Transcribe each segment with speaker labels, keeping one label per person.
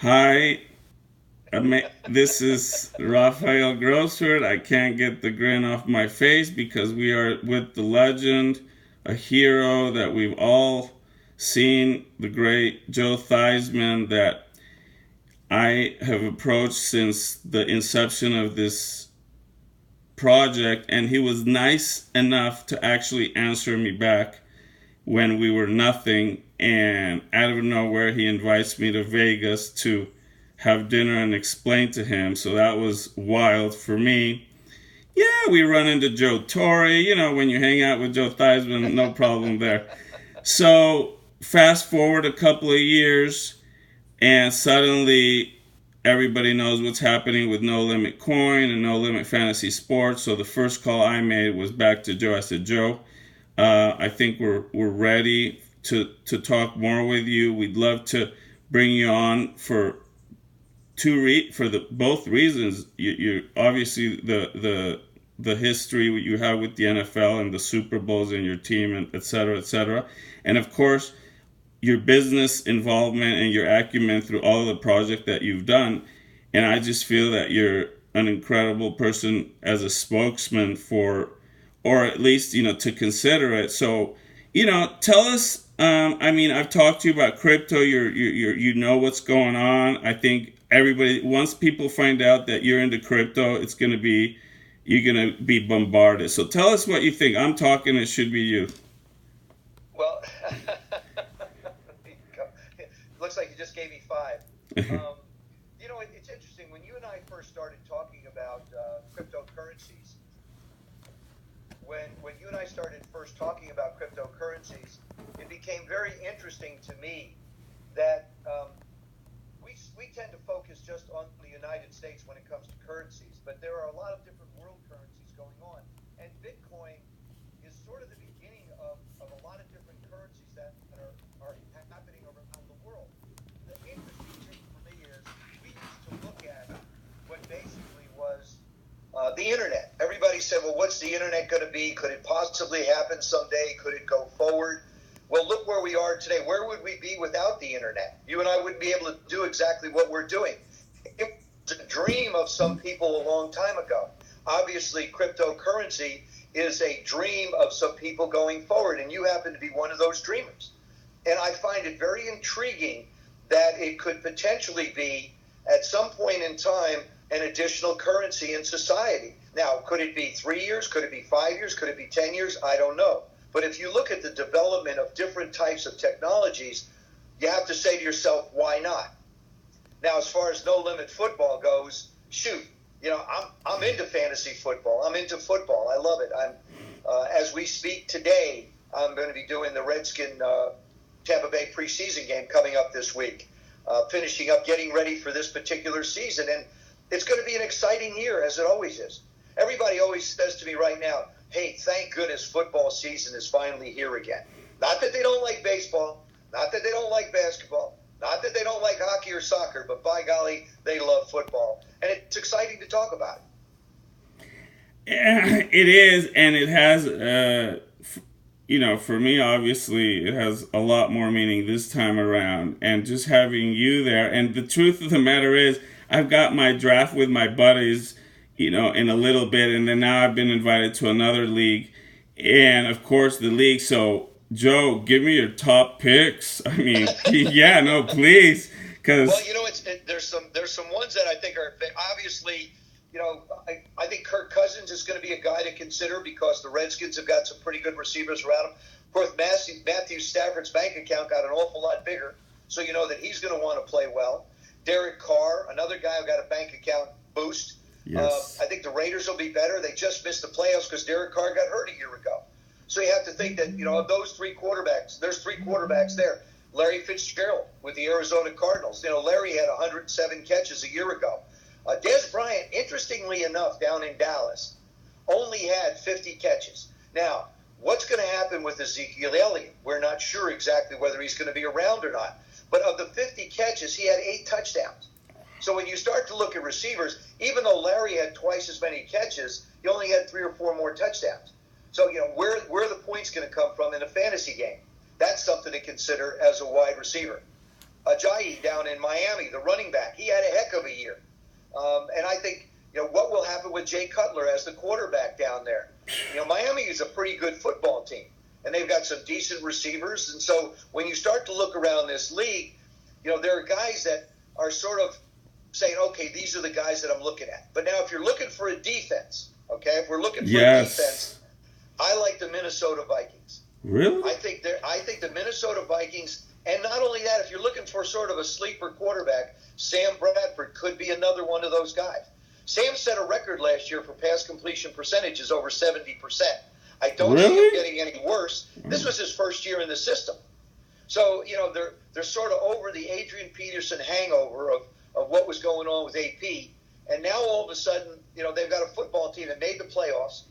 Speaker 1: Hi, this is Raphael Grossford. I can't get the grin off my face because we are with the legend, a hero that we've all seen, the great Joe Theismann, that I have approached since the inception of this project, and he was nice enough to actually answer me back when we were nothing, and out of nowhere he invites me to Vegas to have dinner and explain to him. So that was wild for me. Yeah, we run into Joe Torre. When you hang out with Joe Theismann, no problem there. So fast forward a couple of years, and suddenly everybody knows what's happening with No Limit Coin and No Limit Fantasy Sports. So the first call I made was back to Joe. I said, Joe, I think we're ready to talk more with you. We'd love to bring you on for for the both reasons. You obviously the history you have with the NFL and the Super Bowls and your team and et cetera, et cetera, and of course your business involvement and your acumen through all of the project that you've done. And I just feel that you're an incredible person as a spokesman for, or at least to consider it. So tell us. I mean, I've talked to you about crypto. You know what's going on. I think everybody, once people find out that you're into crypto, you're gonna be bombarded. So tell us what you think. I'm talking. It should be you.
Speaker 2: Well, looks like you just gave me five. It's interesting. When you and I first started talking about cryptocurrencies, when you and I started first talking about cryptocurrencies, it became very interesting to me that we tend to focus just on the United States when it comes to currencies, but there are a lot of different world currencies going on, and Bitcoin is sort of the beginning of a lot of different currencies that are happening around the world. The interesting thing for me is we used to look at what basically was the internet. Everybody said, well, what's the internet going to be? Could it possibly happen someday? Could it go forward? Well, look where we are today. Where would we be without the internet? You and I wouldn't be able to do exactly what we're doing. It was a dream of some people a long time ago. Obviously, cryptocurrency is a dream of some people going forward, and you happen to be one of those dreamers. And I find it very intriguing that it could potentially be, at some point in time, an additional currency in society. Now, could it be 3 years? Could it be 5 years? Could it be 10 years? I don't know. But if you look at the development of different types of technologies, you have to say to yourself, why not? Now, as far as No Limit Football goes, shoot, I'm into fantasy football. I'm into football. I love it. As we speak today, I'm going to be doing the Redskin Tampa Bay preseason game coming up this week, finishing up, getting ready for this particular season. And it's going to be an exciting year, as it always is. Everybody always says to me right now, hey, thank goodness football season is finally here again. Not that they don't like baseball, not that they don't like basketball, not that they don't like hockey or soccer, but by golly, they love football. And it's exciting to talk about it.
Speaker 1: Yeah, it is, and it has. For me, obviously, it has a lot more meaning this time around. And just having you there, and the truth of the matter is, I've got my draft with my buddies, in a little bit, and then now I've been invited to another league, and of course the league. So, Joe, give me your top picks. I mean, yeah, no, please,
Speaker 2: Well,
Speaker 1: because
Speaker 2: there's some ones that I think are obviously, I think Kirk Cousins is going to be a guy to consider because the Redskins have got some pretty good receivers around him. Of course, Matthew Stafford's bank account got an awful lot bigger, so you know that he's going to want to play well. Derek Carr, another guy who got a bank account boost.
Speaker 1: yes,
Speaker 2: I think the Raiders will be better. They just missed the playoffs because Derek Carr got hurt a year ago. So you have to think that, of those three quarterbacks, there's three quarterbacks there. Larry Fitzgerald with the Arizona Cardinals. Larry had 107 catches a year ago. Dez Bryant, interestingly enough, down in Dallas, only had 50 catches. Now, what's going to happen with Ezekiel Elliott? We're not sure exactly whether he's going to be around or not. But of the 50 catches, he had 8 touchdowns. So when you start to look at receivers, even though Larry had twice as many catches, he only had 3 or 4 more touchdowns. So, where are the points going to come from in a fantasy game? That's something to consider as a wide receiver. Ajayi down in Miami, the running back. He had a heck of a year. And I think, what will happen with Jay Cutler as the quarterback down there? Miami is a pretty good football team, and they've got some decent receivers. And so when you start to look around this league, there are guys that are sort of saying, okay, these are the guys that I'm looking at. But now if you're looking for a defense, okay, if we're looking for a defense, I like the Minnesota Vikings.
Speaker 1: Really?
Speaker 2: I think the Minnesota Vikings, and not only that, if you're looking for sort of a sleeper quarterback, Sam Bradford could be another one of those guys. Sam set a record last year for pass completion percentages over 70%. I don't see him getting any worse. This was his first year in the system. So, they're sort of over the Adrian Peterson hangover of what was going on with AP. And now all of a sudden, they've got a football team that made the playoffs.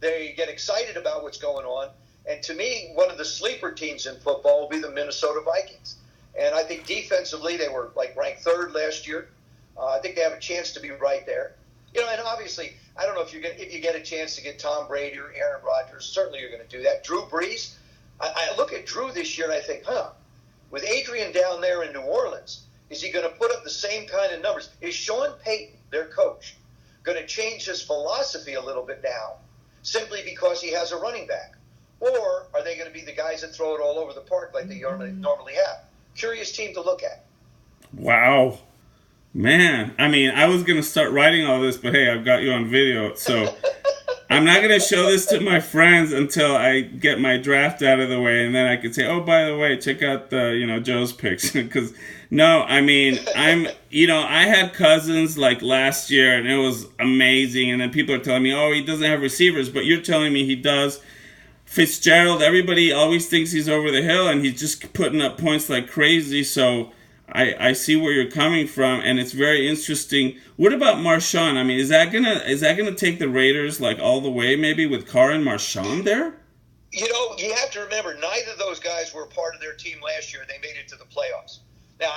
Speaker 2: They get excited about what's going on. And to me, one of the sleeper teams in football will be the Minnesota Vikings. And I think defensively, they were ranked third last year. I think they have a chance to be right there. And obviously, I don't know if you get a chance to get Tom Brady or Aaron Rodgers. Certainly, you're going to do that. Drew Brees. I look at Drew this year and I think, with Adrian down there in New Orleans, is he going to put up the same kind of numbers? Is Sean Payton, their coach, going to change his philosophy a little bit now simply because he has a running back? Or are they going to be the guys that throw it all over the park like they normally have? Curious team to look at.
Speaker 1: Wow. Man, I mean, I was going to start writing all this, but hey, I've got you on video. So I'm not going to show this to my friends until I get my draft out of the way. And then I could say, oh, by the way, check out the, Joe's picks. Because, no, I mean, I had Cousins like last year and it was amazing. And then people are telling me, oh, he doesn't have receivers. But you're telling me he does. Fitzgerald, everybody always thinks he's over the hill and he's just putting up points like crazy. So I see where you're coming from, and it's very interesting. What about Marshawn? I mean, is that gonna take the Raiders like all the way, maybe with Carr and Marshawn there?
Speaker 2: You have to remember, neither of those guys were part of their team last year. They made it to the playoffs. Now,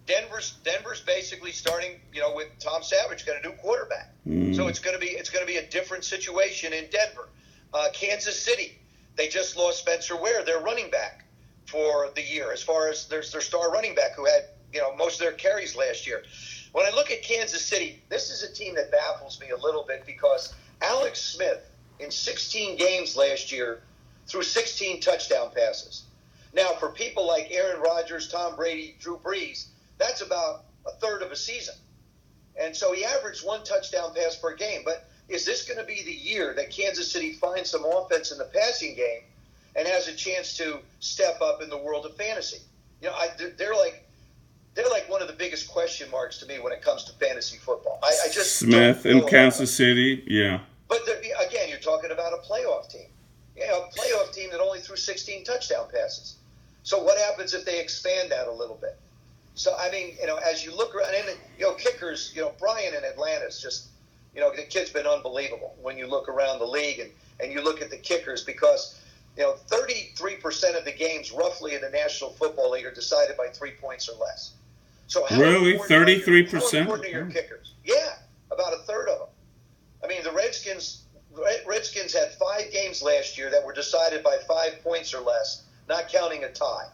Speaker 2: Denver's basically starting, with Tom Savage, got a new quarterback. So it's gonna be a different situation in Denver. Kansas City, they just lost Spencer Ware, their running back, for the year, as far as their star running back who had most of their carries last year. When I look at Kansas City, this is a team that baffles me a little bit because Alex Smith in 16 games last year threw 16 touchdown passes. Now, for people like Aaron Rodgers, Tom Brady, Drew Brees, that's about a third of a season. And so he averaged one touchdown pass per game. But is this going to be the year that Kansas City finds some offense in the passing game and has a chance to step up in the world of fantasy? They're like one of the biggest question marks to me when it comes to fantasy football. I just
Speaker 1: Smith in Kansas City, yeah.
Speaker 2: But again, you're talking about a playoff team. A playoff team that only threw 16 touchdown passes. So what happens if they expand that a little bit? So, I mean, as you look around, and, kickers, Brian in Atlanta is just, the kid's been unbelievable when you look around the league and you look at the kickers because, 33% of the games roughly in the National Football League are decided by 3 points or less. So
Speaker 1: really? 33%?
Speaker 2: How important are your kickers? Yeah, about a third of them. I mean, the Redskins had 5 games last year that were decided by 5 points or less, not counting a tie.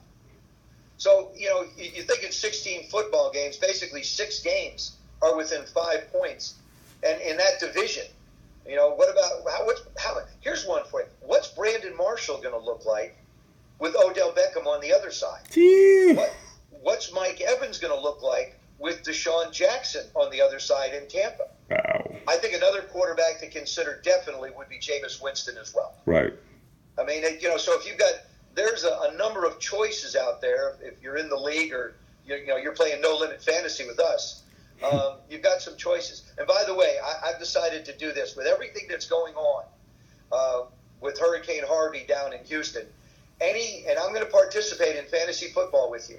Speaker 2: So, you think in 16 football games, basically 6 games are within 5 points. And in that division, what about here's one for you. What's Brandon Marshall going to look like with Odell Beckham on the other side? What's Mike Evans going to look like with Deshaun Jackson on the other side in Tampa?
Speaker 1: Wow.
Speaker 2: I think another quarterback to consider definitely would be Jameis Winston as well.
Speaker 1: Right.
Speaker 2: I mean, so if you've got, there's a number of choices out there. If you're in the league or you're playing No Limit Fantasy with us, you've got some choices. And by the way, I've decided to do this with everything that's going on with Hurricane Harvey down in Houston. And I'm going to participate in fantasy football with you.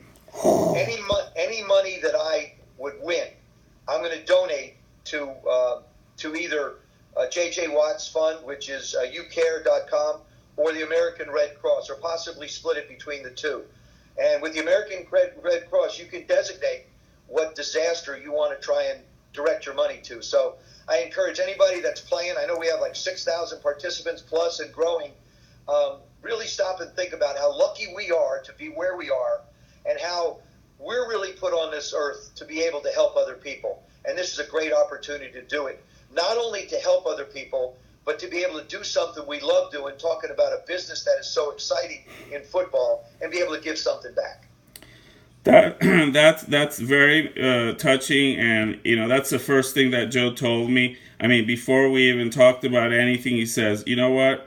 Speaker 2: Any money that I would win, I'm going to donate to either J.J. Watt's fund, which is ucare.com, or the American Red Cross, or possibly split it between the two. And with the American Red Cross, you can designate what disaster you want to try and direct your money to. So I encourage anybody that's playing, I know we have like 6,000 participants plus and growing, really stop and think about how lucky we are to be where we are and how we're really put on this earth to be able to help other people. And this is a great opportunity to do it. Not only to help other people, but to be able to do something we love doing, talking about a business that is so exciting in football, and be able to give something back.
Speaker 1: That's very touching, and that's the first thing that Joe told me. I mean, before we even talked about anything, he says, "You know what?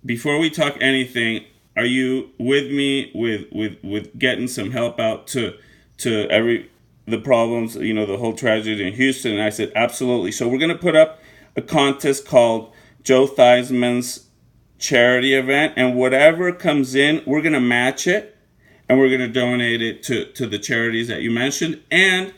Speaker 1: Before we talk anything, are you with me with getting some help out to every the problems, the whole tragedy in Houston?" And I said, "Absolutely." So we're gonna put up a contest called Joe Theismann's charity event, and whatever comes in, we're gonna match it, and we're gonna donate it to the charities that you mentioned, and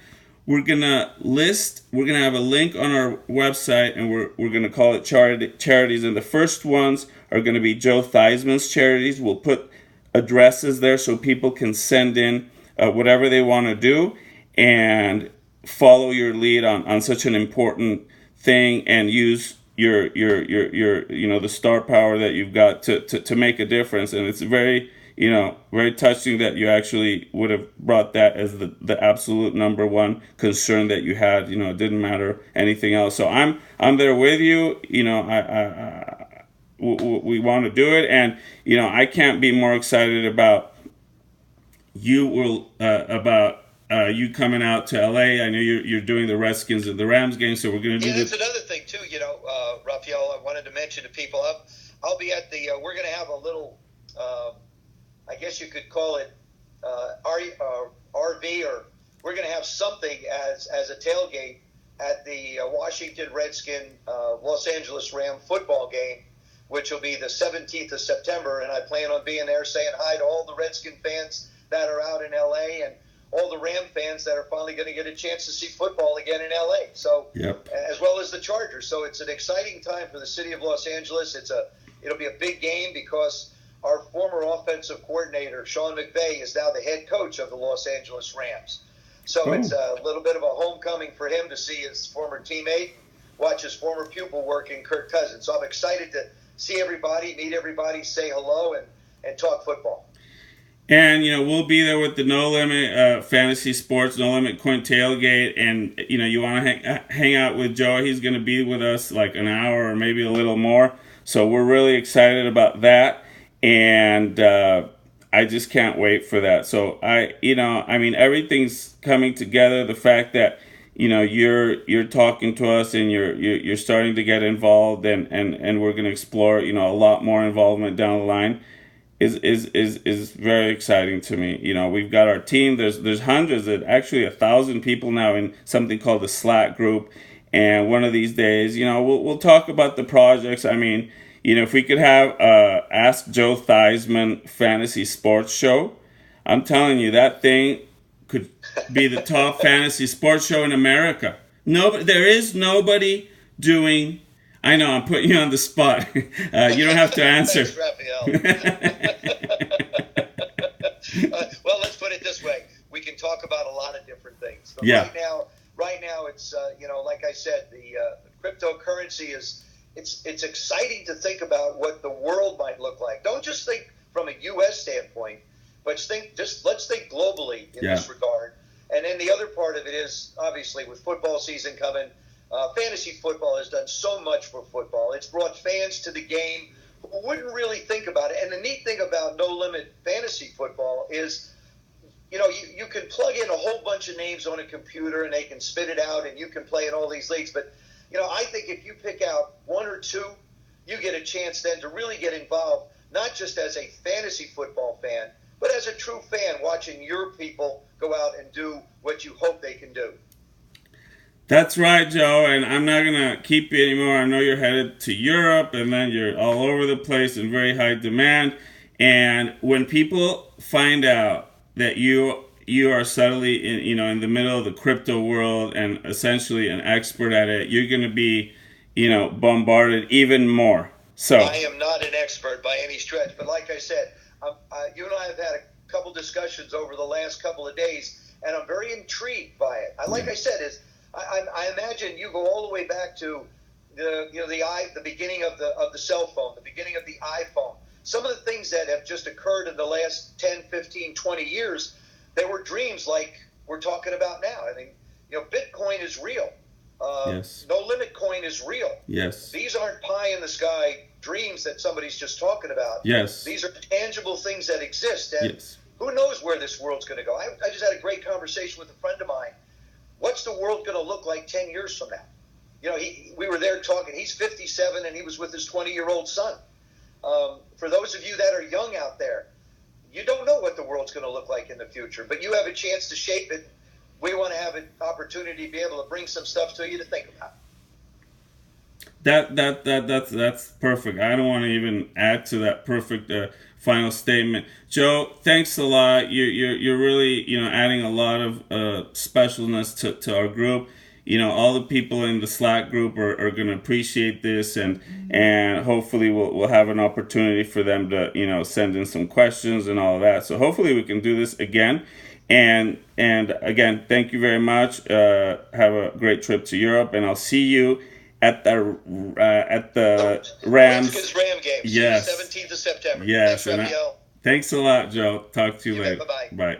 Speaker 1: we're gonna have a link on our website, and we're gonna call it charities, and the first ones are gonna be Joe Theismann's charities. We'll put addresses there so people can send in whatever they want to do, and follow your lead on such an important thing, and use your the star power that you've got to make a difference. And it's very touching that you actually would have brought that as the absolute number one concern that you had. It didn't matter anything else. So I'm there with you. We want to do it, and I can't be more excited about you coming out to LA. I know you're doing the Redskins and the Rams game, so we're going to do
Speaker 2: that's another thing too. Raphael, I wanted to mention to people, I'll be at the. We're going to have a little. I guess you could call it RV, or we're going to have something as a tailgate at the Washington Redskin Los Angeles Ram football game, which will be the 17th of September, and I plan on being there saying hi to all the Redskin fans that are out in LA, and all the Ram fans that are finally going to get a chance to see football again in LA. So,
Speaker 1: yep.
Speaker 2: As well as the Chargers. So it's an exciting time for the city of Los Angeles. It'll be a big game because our former offensive coordinator, Sean McVay, is now the head coach of the Los Angeles Rams. So It's a little bit of a homecoming for him to see his former teammate, watch his former pupil work in Kirk Cousins. So I'm excited to see everybody, meet everybody, say hello, and talk football.
Speaker 1: And we'll be there with the No Limit Fantasy Sports No Limit Quint tailgate, and you want to hang out with Joe. He's going to be with us like an hour or maybe a little more. So we're really excited about that, and I just can't wait for that. So everything's coming together. The fact that you're talking to us, and you're starting to get involved, and we're going to explore a lot more involvement down the line is very exciting to me. We've got our team. There's hundreds, actually 1,000 people now in something called the Slack group. And one of these days, we'll talk about the projects. I mean, if we could have Ask Joe Theismann Fantasy Sports Show, I'm telling you, that thing could be the top fantasy sports show in America. There is nobody doing. I know, I'm putting you on the spot. You don't have to answer.
Speaker 2: Thanks, Raphael. Well, let's put it this way. We can talk about a lot of different things. But
Speaker 1: yeah.
Speaker 2: Right now, it's like I said, the cryptocurrency it's exciting to think about what the world might look like. Don't just think from a U.S. standpoint, but let's think globally in this regard. And then the other part of it is, obviously, with football season coming, fantasy football has done so much for football. It's brought fans to the game who wouldn't really think about it. And the neat thing about No Limit Fantasy Football is, you can plug in a whole bunch of names on a computer and they can spit it out, and you can play in all these leagues. But, I think if you pick out one or two, you get a chance then to really get involved, not just as a fantasy football fan, but as a true fan watching your people go out and do what you hope they can do.
Speaker 1: That's right, Joe, and I'm not going to keep you anymore. I know you're headed to Europe, and then you're all over the place in very high demand. And when people find out that you are suddenly in the middle of the crypto world and essentially an expert at it, you're going to be bombarded even more. So
Speaker 2: I am not an expert by any stretch, but like I said, you and I have had a couple discussions over the last couple of days, and I'm very intrigued by it. Like I said, I imagine you go all the way back to the beginning of the cell phone, the beginning of the iPhone. Some of the things that have just occurred in the last 10, 15, 20 years, they were dreams like we're talking about now. I mean, Bitcoin is real.
Speaker 1: Yes.
Speaker 2: No limit coin is real.
Speaker 1: Yes.
Speaker 2: These aren't pie in the sky dreams that somebody's just talking about.
Speaker 1: Yes.
Speaker 2: These are tangible things that exist. And
Speaker 1: yes.
Speaker 2: who knows where this world's going to go? I just had a great conversation with a friend of mine. What's the world going to look like 10 years from now? We were there talking. He's 57 and he was with his 20-year-old son. For those of you that are young out there, you don't know what the world's going to look like in the future, but you have a chance to shape it. We want to have an opportunity to be able to bring some stuff to you to think about.
Speaker 1: That's perfect. I don't want to even add to that perfect final statement. Joe, thanks a lot. You're really adding a lot of specialness to our group. All the people in the Slack group are going to appreciate this, and hopefully we'll have an opportunity for them to send in some questions and all of that. So hopefully we can do this again. And again, thank you very much. Have a great trip to Europe, and I'll see you at the Rams.
Speaker 2: Ram game.
Speaker 1: Yes.
Speaker 2: 17th of September.
Speaker 1: Yes.
Speaker 2: Thanks, Raphael.
Speaker 1: Thanks a lot, Joe. Talk to you later.
Speaker 2: Bye-bye.
Speaker 1: Bye.